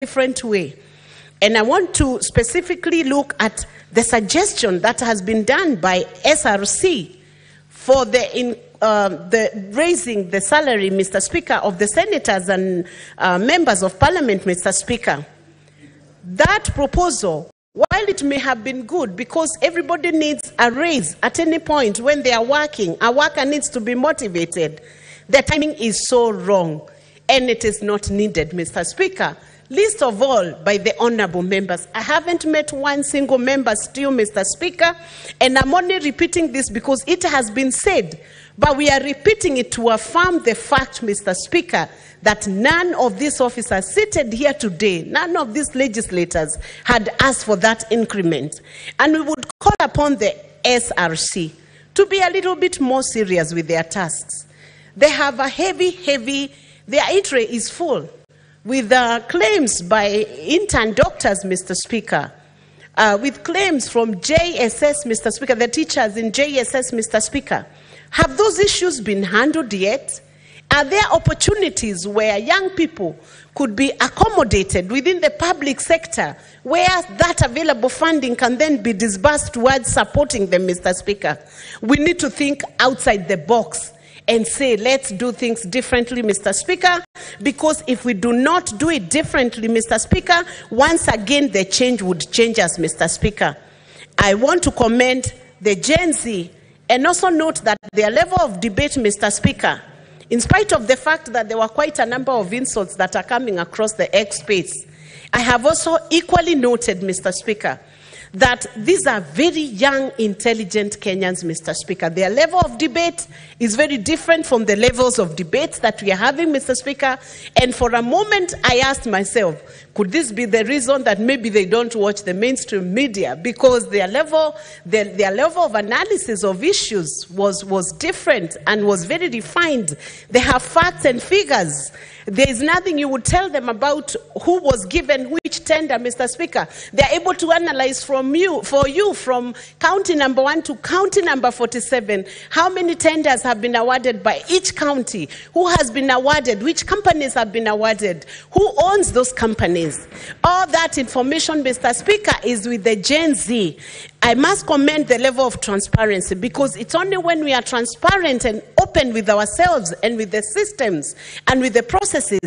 different way. And I want to specifically look at the suggestion that has been done by SRC for the raising the salary, Mr. Speaker, of the senators and members of parliament, Mr. Speaker. That proposal, while it may have been good because everybody needs a raise at any point when they are working, a worker needs to be motivated, the timing is so wrong and it is not needed, Mr. Speaker. Least of all by the honorable members. I haven't met one single member still, Mr. Speaker, and I'm only repeating this because it has been said, but we are repeating it to affirm the fact, Mr. Speaker, that none of these officers seated here today, none of these legislators had asked for that increment. And we would call upon the SRC to be a little bit more serious with their tasks. They have a heavy, their tray is full with claims by intern doctors, Mr. Speaker, with claims from JSS, Mr. Speaker, the teachers in JSS, Mr. Speaker. Have those issues been handled yet? Are there opportunities where young people could be accommodated within the public sector, where that available funding can then be disbursed towards supporting them, Mr. Speaker? We need to think outside the box and say, let's do things differently, Mr. Speaker, because if we do not do it differently, Mr. Speaker, once again, the change would change us, Mr. Speaker. I want to commend the Genz and also note that their level of debate, Mr. Speaker, in spite of the fact that there were quite a number of insults that are coming across the X space, I have also equally noted, Mr. Speaker, that these are very young, intelligent Kenyans, Mr. Speaker. Their level of debate is very different from the levels of debates that we are having, Mr. Speaker. And for a moment, I asked myself, could this be the reason that maybe they don't watch the mainstream media? Because their level of analysis of issues was different and was very defined. They have facts and figures. There is nothing you would tell them about who was given which tender, Mr. Speaker. They are able to analyze for you from county number 1 to county number 47, how many tenders have been awarded by each county, who has been awarded, which companies have been awarded, who owns those companies. All that information, Mr. Speaker, is with the Genz. I must commend the level of transparency, because it's only when we are transparent and open with ourselves and with the systems and with the processes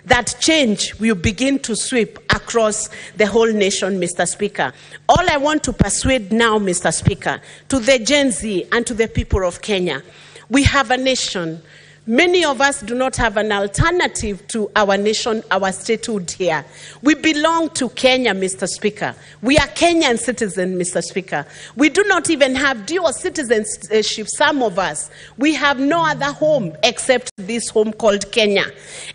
that change will begin to sweep across the whole nation, Mr. Speaker. All I want to persuade now, Mr. Speaker, to the Genz and to the people of Kenya, we have a nation. Many of us do not have an alternative to our nation, our statehood here. We belong to Kenya, Mr. Speaker. We are Kenyan citizens, Mr. Speaker. We do not even have dual citizenship, some of us. We have no other home except this home called Kenya.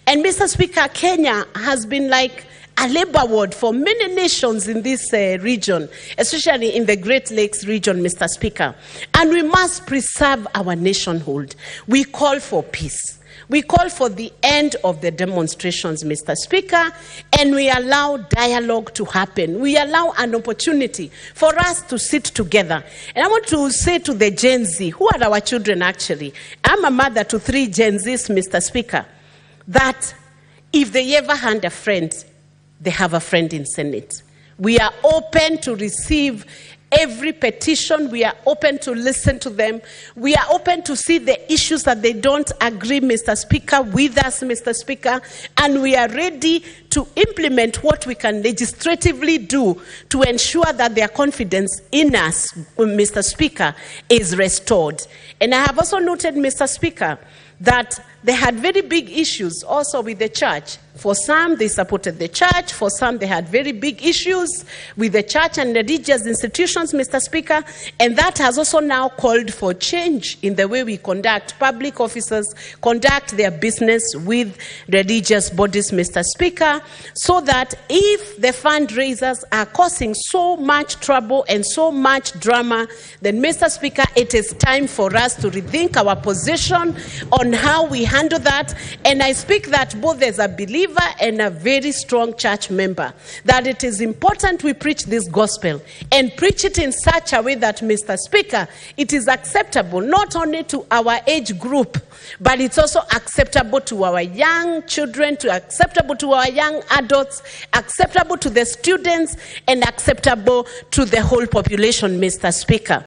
And Mr. Speaker, Kenya has been like a labor ward for many nations in this region, especially in the Great Lakes region, Mr. Speaker. And we must preserve our nationhood. We call for peace. We call for the end of the demonstrations, Mr. Speaker, and we allow dialogue to happen. We allow an opportunity for us to sit together. And I want to say to the Genz, who are our children actually, I'm a mother to 3 Genzs, Mr. Speaker, that if they ever had a friend, they have a friend in Senate. We are open to receive every petition. We are open to listen to them. We are open to see the issues that they don't agree, Mr. Speaker, with us, Mr. Speaker. And we are ready to implement what we can legislatively do to ensure that their confidence in us, Mr. Speaker, is restored. And I have also noted, Mr. Speaker, that they had very big issues also with the church. For some, they supported the church. For some, they had very big issues with the church and religious institutions, Mr. Speaker. And that has also now called for change in the way we conduct public officers, conduct their business with religious bodies, Mr. Speaker, so that if the fundraisers are causing so much trouble and so much drama, then, Mr. Speaker, it is time for us to rethink our position on on how we handle that. And I speak that both as a believer and a very strong church member, that it is important we preach this gospel and preach it in such a way that, Mr. Speaker, it is acceptable not only to our age group, but it's also acceptable to our young children, acceptable to our young adults, acceptable to the students, and acceptable to the whole population, Mr. Speaker.